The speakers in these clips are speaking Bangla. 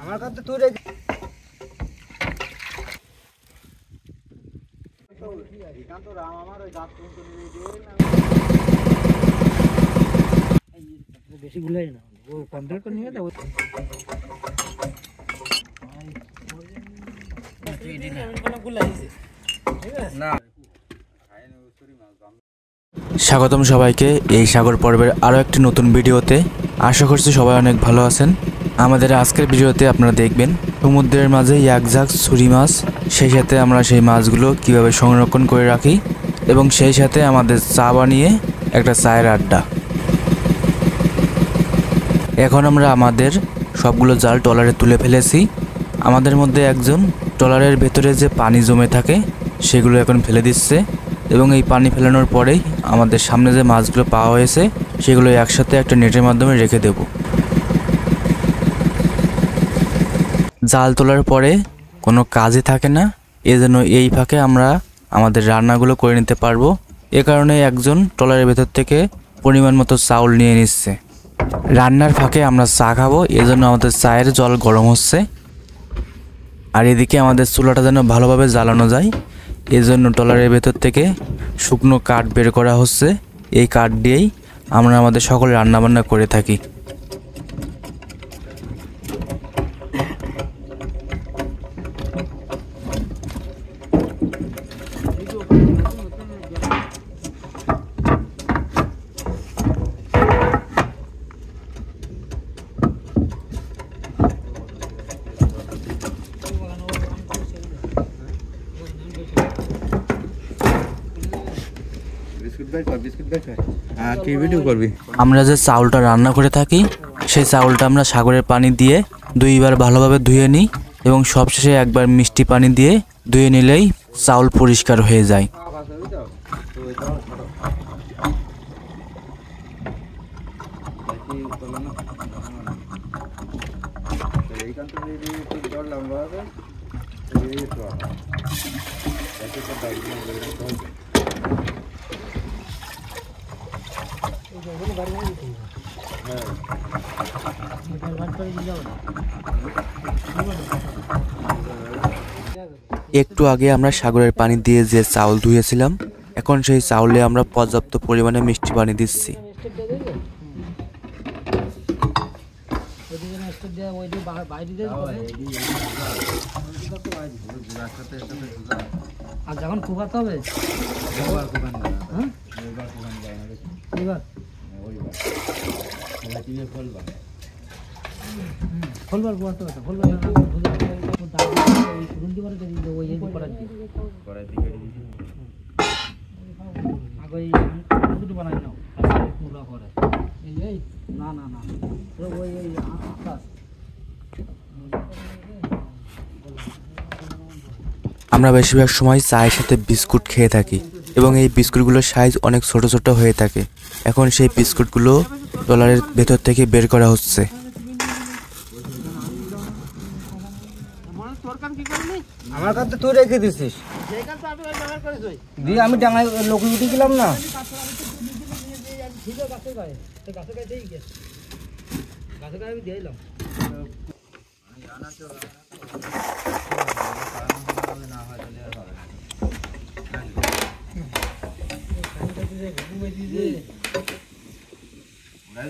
আমার কাছে তুই রেখে বেশি গুলাই না ও কমপ্লিট করে নিয়ে যাবো না। স্বাগতম সবাইকে এই সাগর পর্বের আরও একটি নতুন ভিডিওতে। আশা করছি সবাই অনেক ভালো আছেন। আমাদের আজকের ভিডিওতে আপনারা দেখবেন সমুদ্রের মাঝে এক ঝাঁক ছুরি মাছ, সেই সাথে আমরা সেই মাছগুলো কিভাবে সংরক্ষণ করে রাখি এবং সেই সাথে আমাদের চা বানিয়ে একটা চায়ের আড্ডা। এখন আমরা আমাদের সবগুলো জাল ট্রলারে তুলে ফেলেছি। আমাদের মধ্যে একজন ট্রলারের ভেতরে যে পানি জমে থাকে সেগুলো এখন ফেলে দিচ্ছে এবং এই পানি ফেলানোর পরেই আমাদের সামনে যে মাছগুলো পাওয়া হয়েছে সেগুলো একসাথে একটা নেটের মাধ্যমে রেখে দেব। জাল তোলার পরে কোনো কাজই থাকে না, এজন্য এই ফাঁকে আমরা আমাদের রান্নাগুলো করে নিতে পারবো। এ কারণে একজন ট্রলারের ভেতর থেকে পরিমাণ মতো চাউল নিয়ে নিচ্ছে। রান্নার ফাঁকে আমরা চা খাবো, এজন্য আমাদের চায়ের জল গরম হচ্ছে। আর এদিকে আমাদের চুলাটা যেন ভালোভাবে জ্বালানো যায়, এজন্য ট্রলারের ভেতর থেকে শুকনো কাঠ বের করা হচ্ছে। এই কাঠ দিয়েই আমরা আমাদের সকল রান্নাবান্না করে থাকি। আমরা যে চাউলটা রান্না করে থাকি সেই চাউলটা আমরা সাগরের পানি দিয়ে দুইবার ভালোভাবে ধুয়ে নিই এবং সবশেষে একবার মিষ্টি পানি দিয়ে ধুয়ে নিলেই চাউল পরিষ্কার হয়ে যায়। একটু আগে আমরা সাগরের পানি দিয়ে যে চাউল ধুয়েছিলাম, এখন সেই চাউলে আমরা পর্যাপ্ত পরিমাণে মিষ্টি পানি দিচ্ছি। আর যখন কুকাতে হবে ফলবার কুয়াতে হবে ফলবার বানাই নাও করে না না না ওই আকাশ। আমরা বেশিরভাগ সময় চায়ের সাথে বিস্কুট খেয়ে থাকি এবং এই বিস্কুটগুলোর সাইজ অনেক ছোট ছোট হয়ে থাকে। এখন সেই বিস্কুটগুলো ট্রলারের ভেতর থেকে বের করা হচ্ছে। আমার কাছে তুই রেখে দিছিস দিয়ে আমি ডাঙায় লোক উঠে গেলাম না।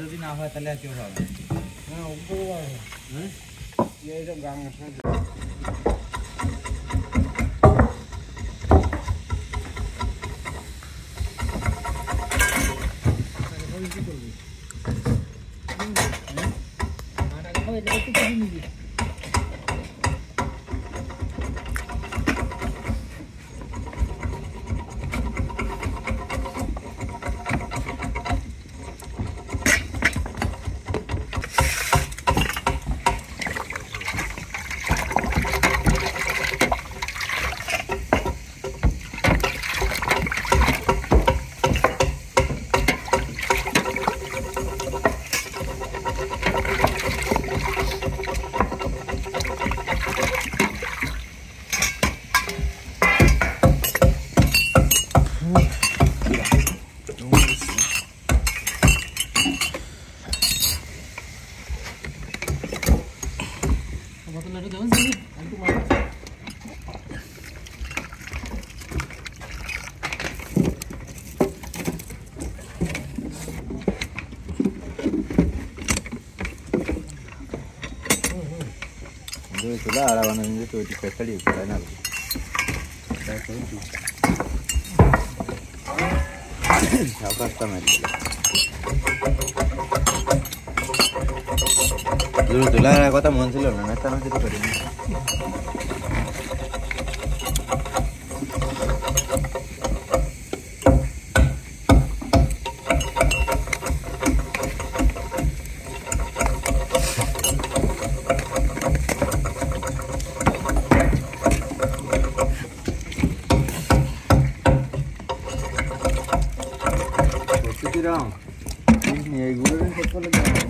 যদি না হয় তাহলে কেউ হবে Itulah arawan itu di kali bukan apa. Siapa sama dia? Dulu itulah kota Monsilo, nanti nanti itu kali. Ini gue kan kepala lagi.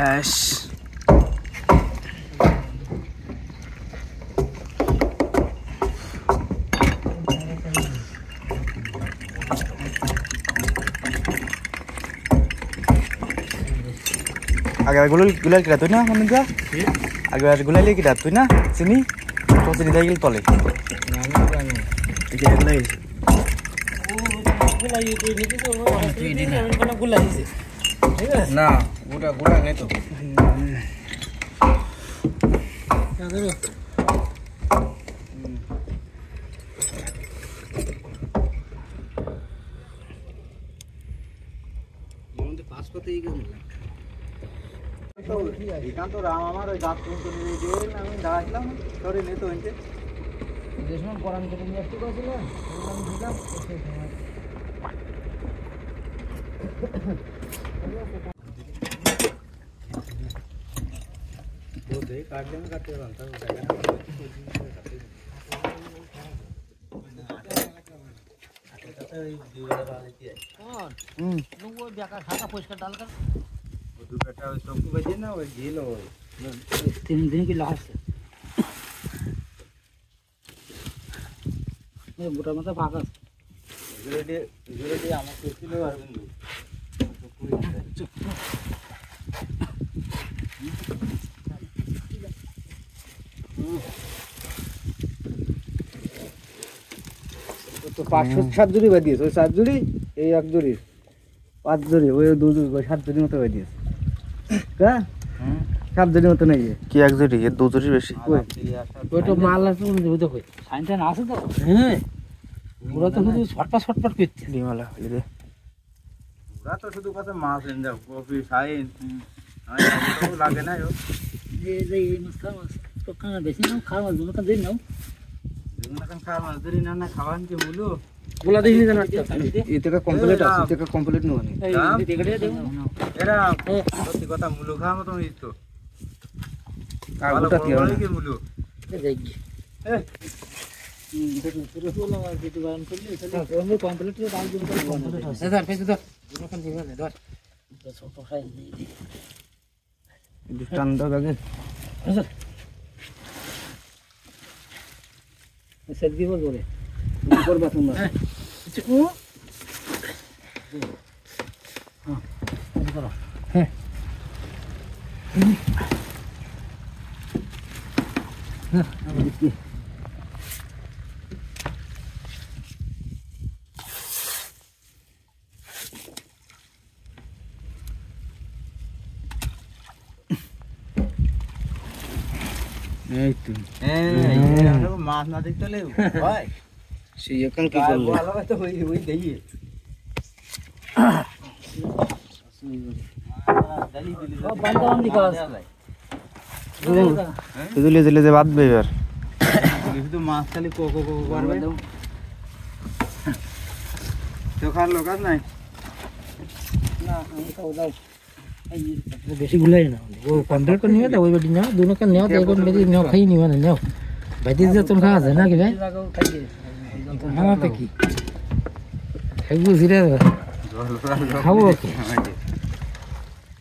Yes. Agak gulal kita tuh na menunggu. Agak gulal kita tuh na sini. Kau sini dah gil tolak. Tiga gulal. Gulai itu ini mana gulai sih? Nah, udah kurang itu. Ya dulu. Ini pas kota ini kan? Ikan tuh ram amar oই গাছ পর্যন্ত নিয়ে গিয়ে আমি দাঁড়াছিলাম ধরে নিত হইছে দেশমান কোরআন থেকে নিয়ে আসতে কইছিল আমি দিলাম সেই সময় वो दे काट देंगे काटते बनता है वो बेकार खाता पोस्ट कर डालकर दो बेटा सबको बजे ना वो झील हो 3 दिन की लास्ट ये मोटा मोटा फाका इजरेडी আমাকে ছিল আর বন্ধু তো 507 জুড়ি বাদিয়েছে ওই 7 জুড়ি এই এক জুড়ি 5 জুড়ি ওই 2 জুড়ি 7 জুড়ি মতো বাদিয়েছে হ্যাঁ 7 জুড়ি মতো নাই কি এক জুড়ি এর দু জুড়ি বেশি ওই তো মাল আছে বুঝতে কই সাইনটা আছে তো হ্যাঁ পুরো তো শুধু ছটপট করতে ডিমালা হইলে দে ওরা তো শুধু কথা মাছ এনে দাও কফি সাইন আমি তো লাগে না ও এই মাছ তো কানা বেশি নাও খাওয়া দুনো কান দেই নাও দুনো কান খাওয়া মাছ ধরি না না খাওয়ান কি মুলো बोला देखिए जना এটা কমপ্লিট আছে এটা কমপ্লিট নয় এই দেখড়ে দেব এরা সত্যি কথা মুলো খাওয়া মত হইতো কাগটা কিও না কি মুলো দেখ এ बोला যেটা বান করলি এটা আমরা কমপ্লিট করে দাম দিন করে কমপ্লিট আছে স্যার পেছে ধর দুনো কান দিবা না ধর ছোট সাইজ দিই ডিস্টান্স দাও আগে স্যার স্যার দিব বলে করবা তোমরা ও হ্যাঁ করো হ্যাঁ এই তো মাছ না দেখতে হলে ভাই সেই এখন কি গায়ে করলো ভালো তো ওই দেখি শুধু লেজে লেজে বাঁধবে এবার শুধু মাছ খালি কোকো কোকো করবে তো খার লোক আর নাই বেশি গুলাই না ও কন্ট্রোল করে নিয়ে দাও ওই বাড়ি নাও দুনো কান নাও দেখো মেদি নাও খাই নিও না নাও বাইতে যে তুমি খাওয়া যায় না কি ভাই হ্যাঁ তো কি খাইবো জিরে খাবো কি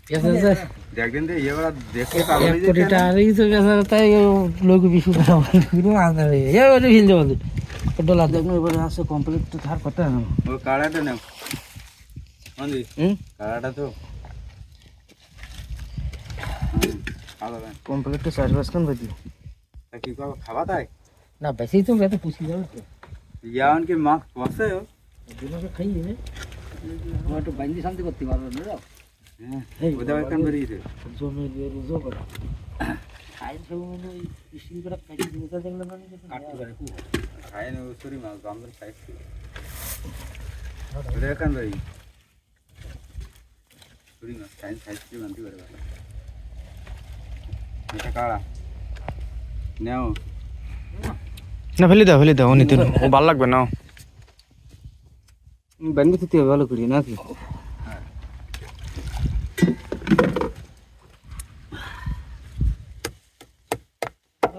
এসে দেখবেন তো এবার দেখে এক কোটি টাকা এই তো বেচা তাই লোক বিশু টাকা পুরো আনা রে এ ওটা হিল যাবে ডলা দেখুন এবারে আসে কমপ্লিট তো থার কথা না ও কাড়াটা নাও মন্দি হুম কাড়াটা তো ভালো না কমপ্লিট তো চাষবাস কেন বাদি তা কি করবো খাওয়া তাই না বেশি তো বেতে পুষি যাবে তো ইয়ান কি মাছ বসে দুনোকে খাই নে আমার একটু বাইন্দি শান্তি করতে পারবো না হ্যাঁ ওটা কান বেরিয়েছে জমে দিয়ে রুজো করে খাই সব মানে ওই পিসি করে কাটি দিতে দেখলে মানে কাটতে পারে খুব খাই না সরি মাছ বান্দর খাইছি ওটা কান বেরি সরি মাছ খাইছি মানতে পারে এটা কাড়া নাও না ফেলে দাও নিতিন ও ভালো লাগবে না বাইন্দি দিতে হবে ভালো করি নাকি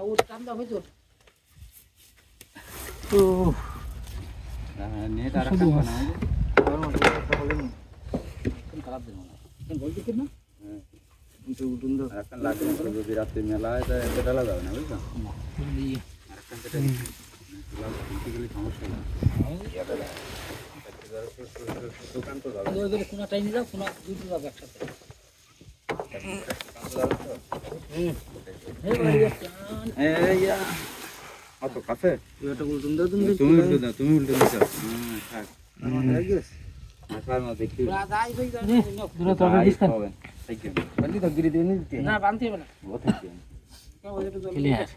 ও কামটা হইতো তো নিয়ে তারা কান বানাও খারাপ দেব না বলতে কি না কিন্তু উঠুন তো আরেকখান লাগে না যদি রাত্রে মেলা হয় তাহলে এটা ডালা যাবে না বুঝছো আরেকখান যেটা গেলে সমস্যা না দোকান তো যাবে ওই করে কোনা টাইম দাও কোনা দুটো যাবে একসাথে এই অত কাছে এটা উঠুন দাও তুমি তুমি উল্টো দাও তুমি উল্টো দিছো থাক আসার মধ্যে দেখি দূরে তো দিস না বাইন্দি তো গিরি দিবেন দিতে না বানতে হবে না বহুত আছে ক্লিয়ার